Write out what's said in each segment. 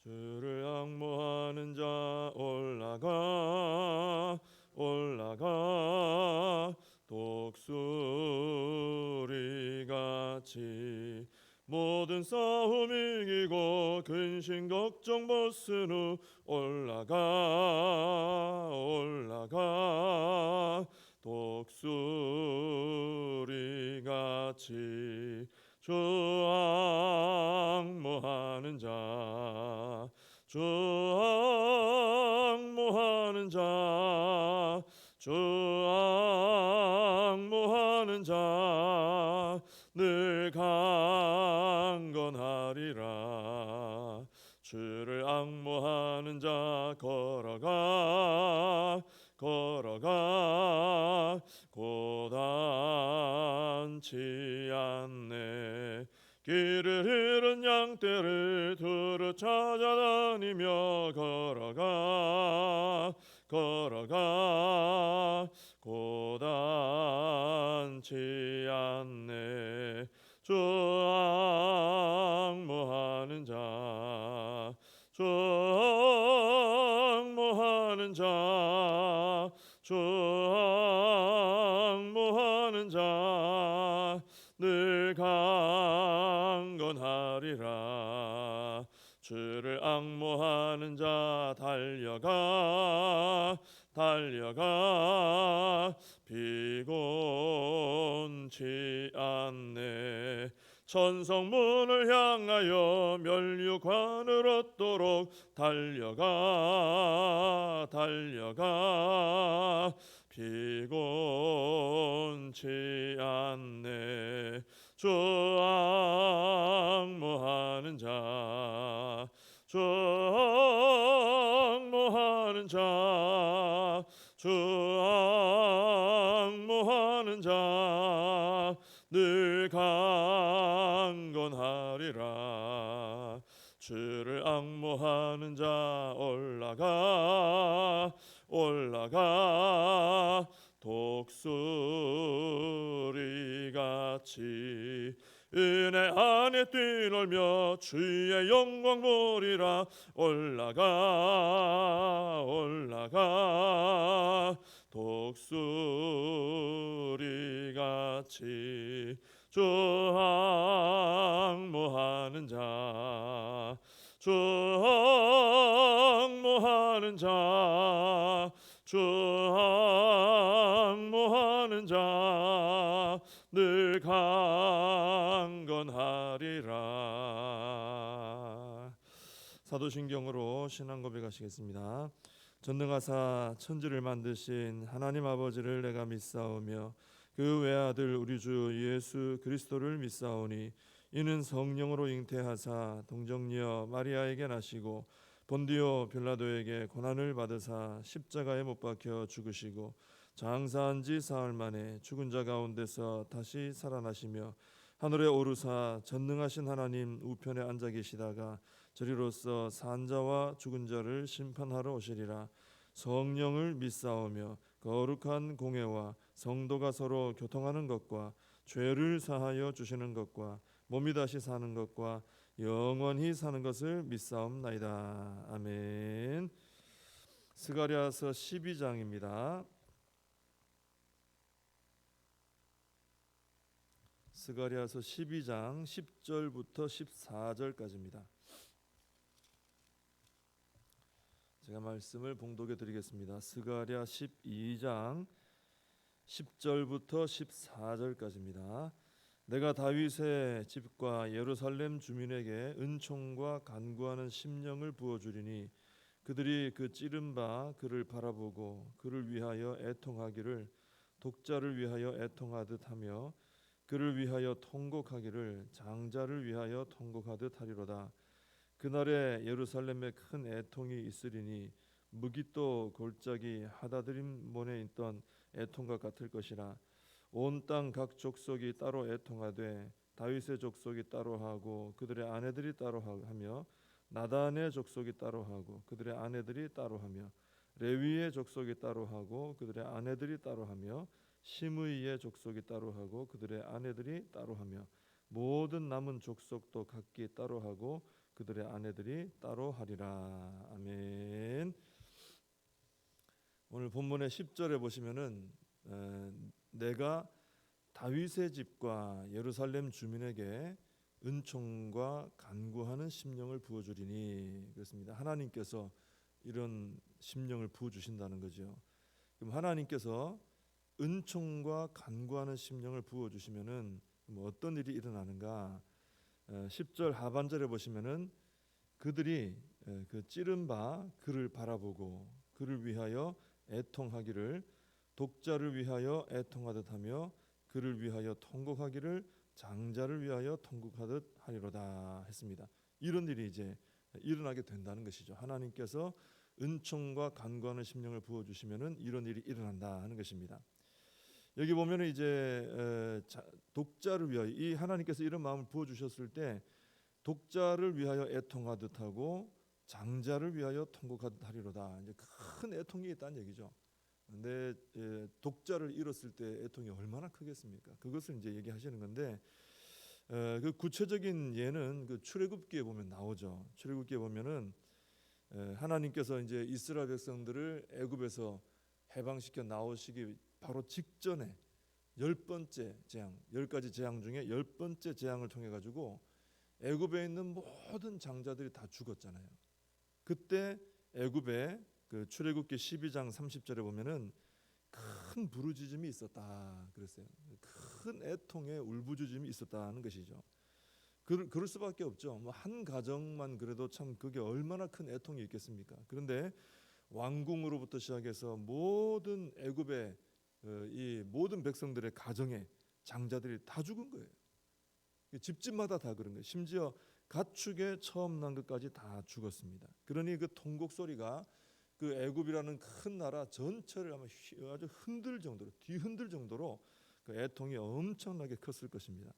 주를 앙모하는 자 올라가 올라가 독수리같이 모든 싸움 이기고 근심 걱정 벗은 후 올라가 올라가 독수리같이 주 앙모하는 자 주 앙모하는 자 주 앙모하는 자 늘 강건하리라. 주를 앙모하는 자 걸어가 걸어가 고단치 않네. 길을 잃은 양떼를 두루 찾아다니며 걸어가 걸어가 고단치 않네. 주 앙모하는 자 주 앙모하는 자 주 앙모하는 자 늘 강건하리라. 주를 앙모하는 자 달려가 달려가 피곤치 않네. 천성문을 향하여 멸류관을 얻도록 달려가 달려가 피곤치 않네. 주 앙모하는 자 주 앙모하는 자 주 앙모하는 자 늘 강건하리라. 주를 앙모하는 자 올라가 올라가 독수리같이 은혜 안에 뛰놀며 주의 영광 보리라. 올라가 올라가 독수리같이 주 앙모하는 자 주 앙모하는 자 주 앙모하는 자 늘 강건하리라. 사도신경으로 신앙 고백하시겠습니다. 전능하사 천지를 만드신 하나님 아버지를 내가 믿사오며 그 외아들 우리 주 예수 그리스도를 믿사오니 이는 성령으로 잉태하사 동정녀 마리아에게 나시고 본디오 빌라도에게 고난을 받으사 십자가에 못 박혀 죽으시고 장사한 지 사흘 만에 죽은 자 가운데서 다시 살아나시며 하늘에 오르사 전능하신 하나님 우편에 앉아 계시다가 저리로서 산 자와 죽은 자를 심판하러 오시리라. 성령을 믿사오며 거룩한 공회와 성도가 서로 교통하는 것과 죄를 사하여 주시는 것과 몸이 다시 사는 것과 영원히 사는 것을 믿사옵나이다. 아멘. 스가랴서 12장입니다. 스가랴서 12장 10절부터 14절까지입니다. 제가 말씀을 봉독해 드리겠습니다. 스가랴 12장 10절부터 14절까지입니다. 내가 다윗의 집과 예루살렘 주민에게 은총과 간구하는 심령을 부어주리니 그들이 그 찌른 바 그를 바라보고 그를 위하여 애통하기를 독자를 위하여 애통하듯 하며 그를 위하여 통곡하기를 장자를 위하여 통곡하듯 하리로다. 그날에 예루살렘에 큰 애통이 있으리니 무깃도 골짜기 하다드림몬에 있던 애통과 같을 것이라. 온 땅 각 족속이 따로 애통하되 다윗의 족속이 따로 하고 그들의 아내들이 따로 하며 나단의 족속이 따로 하고 그들의 아내들이 따로 하며 레위의 족속이 따로 하고 그들의 아내들이 따로 하며 시므이의 족속이 따로 하고 그들의 아내들이 따로 하며 모든 남은 족속도 각기 따로 하고 그들의 아내들이 따로 하리라. 아멘. 오늘 본문의 10절에 보시면은 내가 다윗의 집과 예루살렘 주민에게 은총과 간구하는 심령을 부어주리니 그렇습니다. 하나님께서 이런 심령을 부어주신다는 거죠. 그럼 하나님께서 은총과 간구하는 심령을 부어주시면은 어떤 일이 일어나는가? 10절 하반절에 보시면은 그들이 그 찌른 바 그를 바라보고 그를 위하여 애통하기를 독자를 위하여 애통하듯 하며 그를 위하여 통곡하기를 장자를 위하여 통곡하듯 하리로다 했습니다. 이런 일이 이제 일어나게 된다는 것이죠. 하나님께서 은총과 간구하는 심령을 부어주시면은 이런 일이 일어난다 하는 것입니다. 여기 보면은 이제 독자를 위하여 이 하나님께서 이런 마음을 부어주셨을 때 독자를 위하여 애통하듯 하고 장자를 위하여 통곡하듯 하리로다. 이제 큰 애통이 있다는 얘기죠. 근데 독자를 잃었을 때 애통이 얼마나 크겠습니까? 그것을 이제 얘기하시는 건데 그 구체적인 예는 그 출애굽기에 보면 나오죠. 출애굽기에 보면은 하나님께서 이제 이스라엘 백성들을 애굽에서 해방시켜 나오시기 바로 직전에 10번째 재앙, 10가지 재앙 중에 10번째 재앙을 통해 가지고 애굽에 있는 모든 장자들이 다 죽었잖아요. 그때 애굽에 그 출애굽기 12장 30절에 보면은 큰 부르짖음이 있었다 그랬어요. 큰 애통의 울부짖음이 있었다는 것이죠. 그럴 수밖에 없죠. 뭐 한 가정만 그래도 참 그게 얼마나 큰 애통이 있겠습니까? 그런데 왕궁으로부터 시작해서 모든 애굽의 이 모든 백성들의 가정에 장자들이 다 죽은 거예요. 집집마다 다 그런 거예요. 심지어 가축에 처음 난 것까지 다 죽었습니다. 그러니 그 통곡 소리가 그 애굽이라는 큰 나라 전체를 아마 아주 흔들 정도로 뒤흔들 정도로 그 애통이 엄청나게 컸을 것입니다.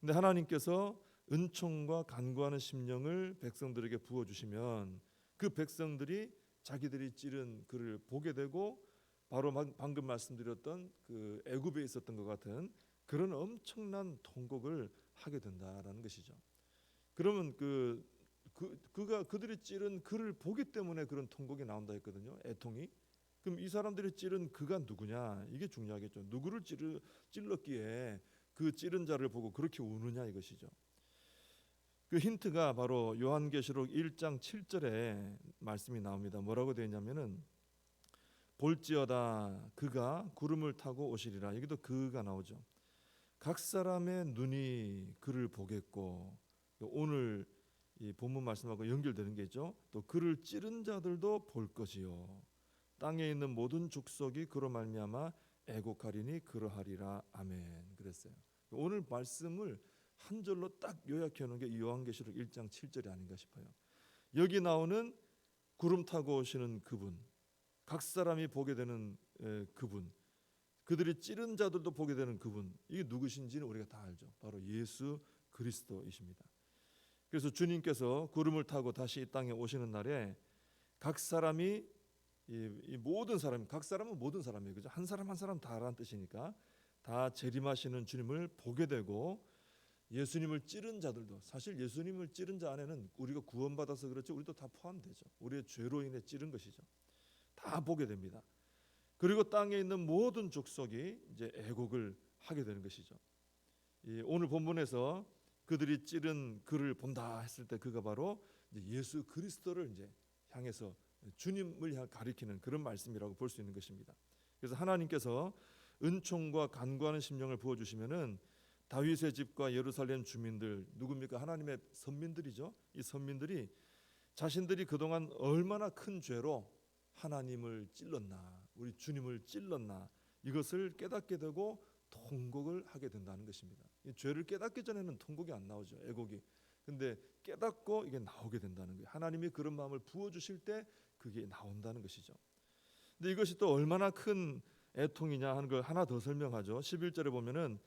근데 하나님께서 은총과 간구하는 심령을 백성들에게 부어 주시면 그 백성들이 자기들이 찌른 그를 보게 되고 바로 방금 말씀드렸던 그 애굽에 있었던 것 같은 그런 엄청난 통곡을 하게 된다라는 것이죠. 그러면 그들이 찌른 그를 보기 때문에 그런 통곡이 나온다 했거든요. 애통이. 그럼 이 사람들이 찌른 그가 누구냐? 이게 중요하겠죠. 누구를 찔렀기에 그 찌른 자를 보고 그렇게 우느냐 이것이죠. 그 힌트가 바로 요한계시록 1장 7절에 말씀이 나옵니다. 뭐라고 되어 있냐면은 볼지어다 그가 구름을 타고 오시리라. 여기도 그가 나오죠. 각 사람의 눈이 그를 보겠고 오늘 이 본문 말씀하고 연결되는 게 있죠. 또 그를 찌른 자들도 볼 것이요 땅에 있는 모든 족속이 그로 말미암아 애곡하리니 그러하리라. 아멘. 그랬어요. 오늘 말씀을 한 절로 딱 요약해 놓은 게 요한계시록 1장 7절이 아닌가 싶어요. 여기 나오는 구름 타고 오시는 그분, 각 사람이 보게 되는 그분, 그들이 찌른 자들도 보게 되는 그분, 이게 누구신지는 우리가 다 알죠. 바로 예수 그리스도이십니다. 그래서 주님께서 구름을 타고 다시 이 땅에 오시는 날에 각 사람이 이 모든 사람, 각 사람은 모든 사람이에요. 그죠? 한 사람 한 사람 다라는 뜻이니까 다 재림하시는 주님을 보게 되고 예수님을 찌른 자들도 사실 예수님을 찌른 자 안에는 우리가 구원받아서 그렇지 우리도 다 포함되죠. 우리의 죄로 인해 찌른 것이죠. 다 보게 됩니다. 그리고 땅에 있는 모든 족속이 이제 애곡을 하게 되는 것이죠. 오늘 본문에서 그들이 찌른 그를 본다 했을 때 그가 바로 이제 예수 그리스도를 이제 향해서 주님을 가리키는 그런 말씀이라고 볼 수 있는 것입니다. 그래서 하나님께서 은총과 간구하는 심령을 부어 주시면은 다윗의 집과 예루살렘 주민들 누굽니까? 하나님의 선민들이죠. 이 선민들이 자신들이 그동안 얼마나 큰 죄로 하나님을 찔렀나, 우리 주님을 찔렀나 이것을 깨닫게 되고 통곡을 하게 된다는 것입니다. 이 죄를 깨닫기 전에는 통곡이 안 나오죠. 애곡이. 근데 깨닫고 이게 나오게 된다는 거예요. 하나님이 그런 마음을 부어 주실 때 그게 나온다는 것이죠. 근데 이것이 또 얼마나 큰 애통이냐 하는 걸 하나 더 설명하죠. 11절에 보면은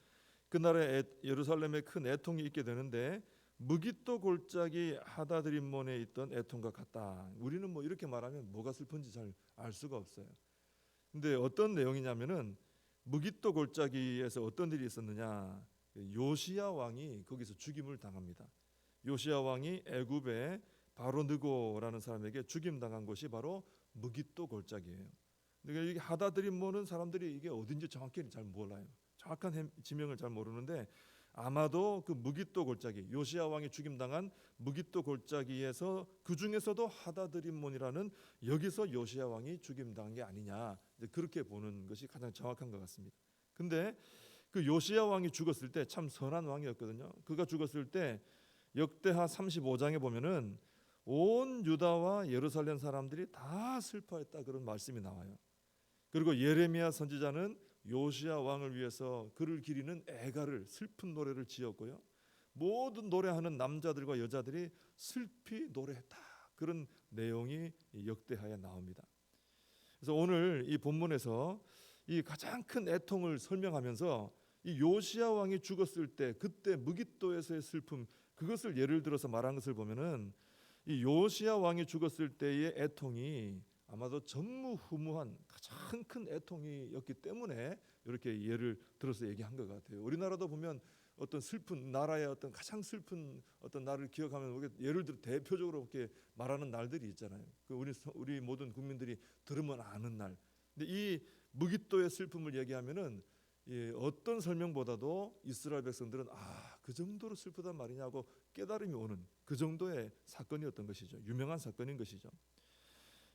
그날에 예루살렘에 큰 애통이 있게 되는데 무기또 골짜기 하다드림몬에 있던 애통과 같다. 우리는 뭐 이렇게 말하면 뭐가 슬픈지 잘 알 수가 없어요. 근데 어떤 내용이냐면은 무기또 골짜기에서 어떤 일이 있었느냐? 요시야 왕이 거기서 죽임을 당합니다. 요시야 왕이 애굽의 바로느고라는 사람에게 죽임당한 곳이 바로 무깃도 골짜기예요. 그러니까 이게 하다드림 모는 사람들이 이게 어딘지 정확히 잘 몰라요. 정확한 지명을 잘 모르는데 아마도 그 무깃도 골짜기, 요시야 왕이 죽임당한 무깃도 골짜기에서 그 중에서도 하다드림몬이라는 여기서 요시야 왕이 죽임당한 게 아니냐, 그렇게 보는 것이 가장 정확한 것 같습니다. 근데 그 요시야 왕이 죽었을 때 참 선한 왕이었거든요. 그가 죽었을 때 역대하 35장에 보면은 온 유다와 예루살렘 사람들이 다 슬퍼했다, 그런 말씀이 나와요. 그리고 예레미야 선지자는 요시야 왕을 위해서 그를 기리는 애가를, 슬픈 노래를 지었고요. 모든 노래하는 남자들과 여자들이 슬피 노래했다, 그런 내용이 역대하에 나옵니다. 그래서 오늘 이 본문에서 이 가장 큰 애통을 설명하면서 이 요시야 왕이 죽었을 때 그때 무깃도에서의 슬픔, 그것을 예를 들어서 말한 것을 보면은 이 요시야 왕이 죽었을 때의 애통이 아마도 전무후무한 가장 큰 애통이었기 때문에 이렇게 예를 들어서 얘기한 것 같아요. 우리나라도 보면 어떤 슬픈 나라의 어떤 가장 슬픈 어떤 날을 기억하면 예를 들어 대표적으로 이렇게 말하는 날들이 있잖아요. 그 우리 모든 국민들이 들으면 아는 날. 근데 이 무깃도의 슬픔을 얘기하면은 어떤 설명보다도 이스라엘 백성들은 그 정도로 슬프단 말이냐고 깨달음이 오는 그 정도의 사건이었던 것이죠. 유명한 사건인 것이죠.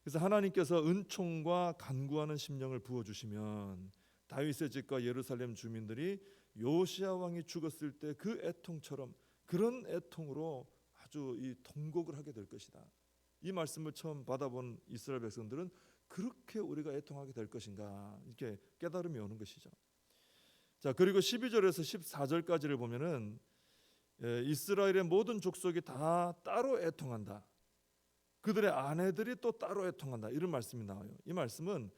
그래서 하나님께서 은총과 간구하는 심령을 부어주시면 다윗의 집과 예루살렘 주민들이 요시야 왕이 죽었을 때 그 애통처럼 그런 애통으로 아주 이 통곡을 하게 될 것이다. 이 말씀을 처음 받아본 이스라엘 백성들은 그렇게 우리가 애통하게 될 것인가, 이렇게 깨달음이 오는 것이죠. 자, 그리고 12절에서 14절까지를 보면은 이스라엘의 모든 족속이 다 따로 애통한다. 그들의 아내들이 또 따로 애통한다, 이런 말씀이 나와요. 이 말씀은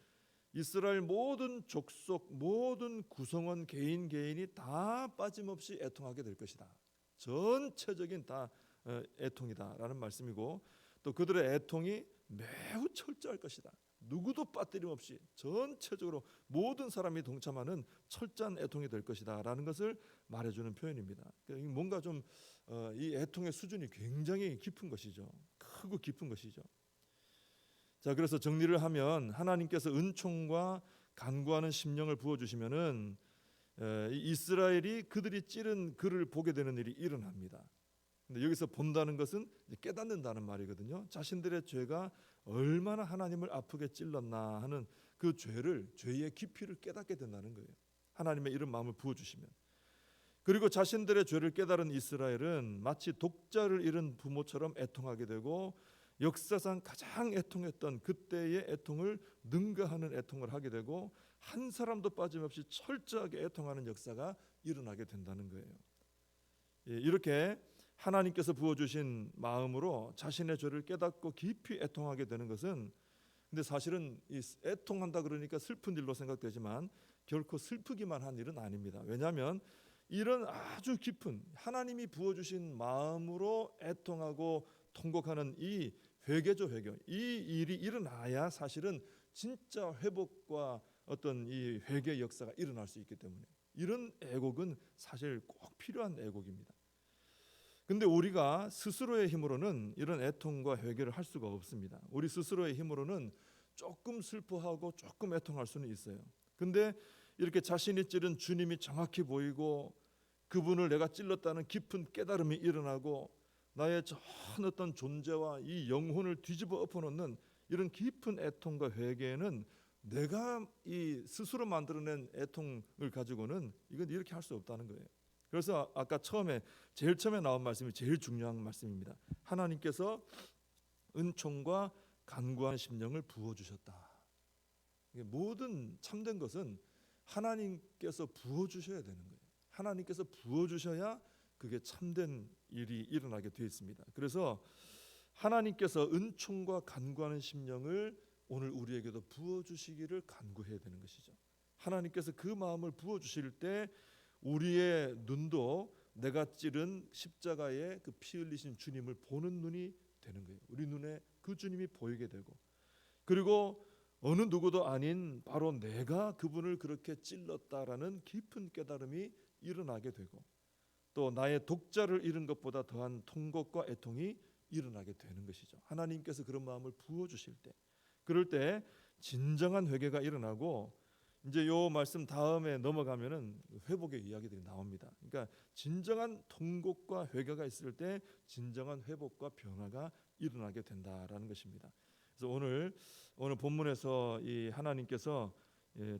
이스라엘 모든 족속, 모든 구성원 개인이 다 빠짐없이 애통하게 될 것이다. 전체적인 다 애통이다라는 말씀이고, 또 그들의 애통이 매우 철저할 것이다. 누구도 빠뜨림없이 전체적으로 모든 사람이 동참하는 철저한 애통이 될 것이다라는 것을 말해주는 표현입니다. 그러니까 뭔가 좀 이 애통의 수준이 굉장히 깊은 것이죠. 크고 깊은 것이죠. 자, 그래서 정리를 하면 하나님께서 은총과 간구하는 심령을 부어주시면은 이스라엘이 그들이 찌른 글을 보게 되는 일이 일어납니다. 근데 여기서 본다는 것은 깨닫는다는 말이거든요. 자신들의 죄가 얼마나 하나님을 아프게 찔렀나 하는 그 죄의 깊이를 깨닫게 된다는 거예요. 하나님의 이런 마음을 부어주시면. 그리고 자신들의 죄를 깨달은 이스라엘은 마치 독자를 잃은 부모처럼 애통하게 되고, 역사상 가장 애통했던 그때의 애통을 능가하는 애통을 하게 되고, 한 사람도 빠짐없이 철저하게 애통하는 역사가 일어나게 된다는 거예요. 이렇게 하나님께서 부어주신 마음으로 자신의 죄를 깨닫고 깊이 애통하게 되는 것은, 근데 사실은 이 애통한다 그러니까 슬픈 일로 생각되지만 결코 슬프기만 한 일은 아닙니다. 왜냐하면 이런 아주 깊은 하나님이 부어주신 마음으로 애통하고 통곡하는 이 회개죠, 회개. 이 일이 일어나야 사실은 진짜 회복과 어떤 이 회개 역사가 일어날 수 있기 때문에 이런 애곡은 사실 꼭 필요한 애곡입니다. 근데 우리가 스스로의 힘으로는 이런 애통과 회개를 할 수가 없습니다. 우리 스스로의 힘으로는 조금 슬퍼하고 조금 애통할 수는 있어요. 근데 이렇게 자신이 찌른 주님이 정확히 보이고 그분을 내가 찔렀다는 깊은 깨달음이 일어나고 나의 전 어떤 존재와 이 영혼을 뒤집어 엎어놓는 이런 깊은 애통과 회개는 내가 이 스스로 만들어낸 애통을 가지고는 이건 이렇게 할 수 없다는 거예요. 그래서 아까 제일 처음에 나온 말씀이 제일 중요한 말씀입니다. 하나님께서 은총과 간구한 심령을 부어주셨다. 모든 참된 것은 하나님께서 부어주셔야 되는 거예요. 하나님께서 부어주셔야 그게 참된 일이 일어나게 되어 있습니다. 그래서 하나님께서 은총과 간구하는 심령을 오늘 우리에게도 부어주시기를 간구해야 되는 것이죠. 하나님께서 그 마음을 부어주실 때 우리의 눈도 내가 찌른 십자가의 그 피 흘리신 주님을 보는 눈이 되는 거예요. 우리 눈에 그 주님이 보이게 되고, 그리고 어느 누구도 아닌 바로 내가 그분을 그렇게 찔렀다라는 깊은 깨달음이 일어나게 되고, 또 나의 독자를 잃은 것보다 더한 통곡과 애통이 일어나게 되는 것이죠. 하나님께서 그런 마음을 부어 주실 때, 그럴 때 진정한 회개가 일어나고, 이제 요 말씀 다음에 넘어가면은 회복의 이야기들이 나옵니다. 그러니까 진정한 통곡과 회개가 있을 때 진정한 회복과 변화가 일어나게 된다라는 것입니다. 그래서 오늘 본문에서 이 하나님께서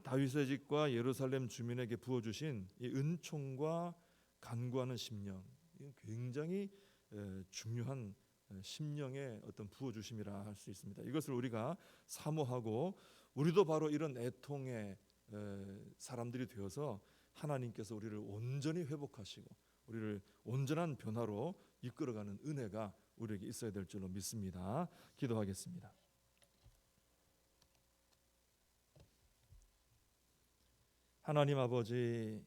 다윗의 집과 예루살렘 주민에게 부어 주신 이 은총과 간구하는 심령, 이건 굉장히 중요한 심령의 어떤 부어 주심이라 할 수 있습니다. 이것을 우리가 사모하고 우리도 바로 이런 애통의 사람들이 되어서 하나님께서 우리를 온전히 회복하시고 우리를 온전한 변화로 이끌어가는 은혜가 우리에게 있어야 될 줄로 믿습니다. 기도하겠습니다. 하나님 아버지,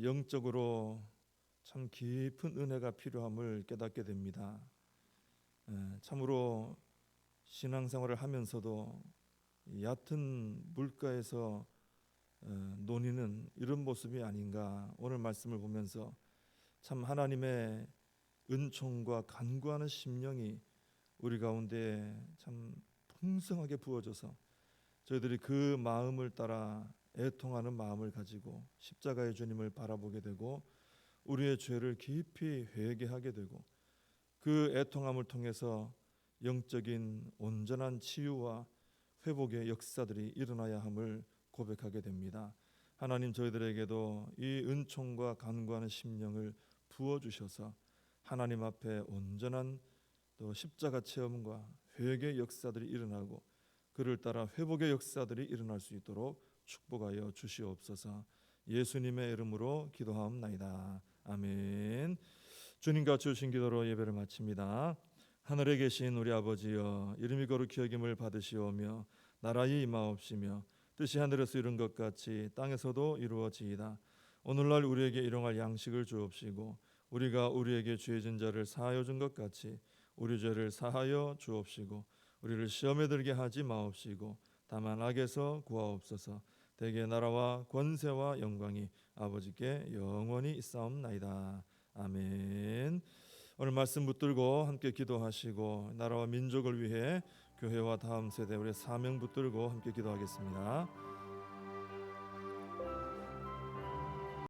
영적으로 참 깊은 은혜가 필요함을 깨닫게 됩니다. 참으로 신앙생활을 하면서도 얕은 물가에서 논의는 이런 모습이 아닌가. 오늘 말씀을 보면서 참 하나님의 은총과 간구하는 심령이 우리 가운데 참 풍성하게 부어져서 저희들이 그 마음을 따라 애통하는 마음을 가지고 십자가의 주님을 바라보게 되고 우리의 죄를 깊이 회개하게 되고 그 애통함을 통해서 영적인 온전한 치유와 회복의 역사들이 일어나야 함을 고백하게 됩니다. 하나님, 저희들에게도 이 은총과 간구하는 심령을 부어주셔서 하나님 앞에 온전한 또 십자가 체험과 회개의 역사들이 일어나고 그를 따라 회복의 역사들이 일어날 수 있도록 축복하여 주시옵소서. 예수님의 이름으로 기도하옵나이다. 아멘. 주님과 주신 기도로 예배를 마칩니다. 하늘에 계신 우리 아버지여, 이름이 거룩히 여김을 받으시오며 나라의 임하옵시며 뜻이 하늘에서 이룬 것 같이 땅에서도 이루어지이다. 오늘날 우리에게 일용할 양식을 주옵시고 우리가 우리에게 죄진 자를 사하여 준 것 같이 우리 죄를 사하여 주옵시고 우리를 시험에 들게 하지 마옵시고 다만 악에서 구하옵소서. 대개 나라와 권세와 영광이 아버지께 영원히 있사옵나이다. 아멘. 오늘 말씀 붙들고 함께 기도하시고 나라와 민족을 위해 교회와 다음 세대 우리 사명 붙들고 함께 기도하겠습니다.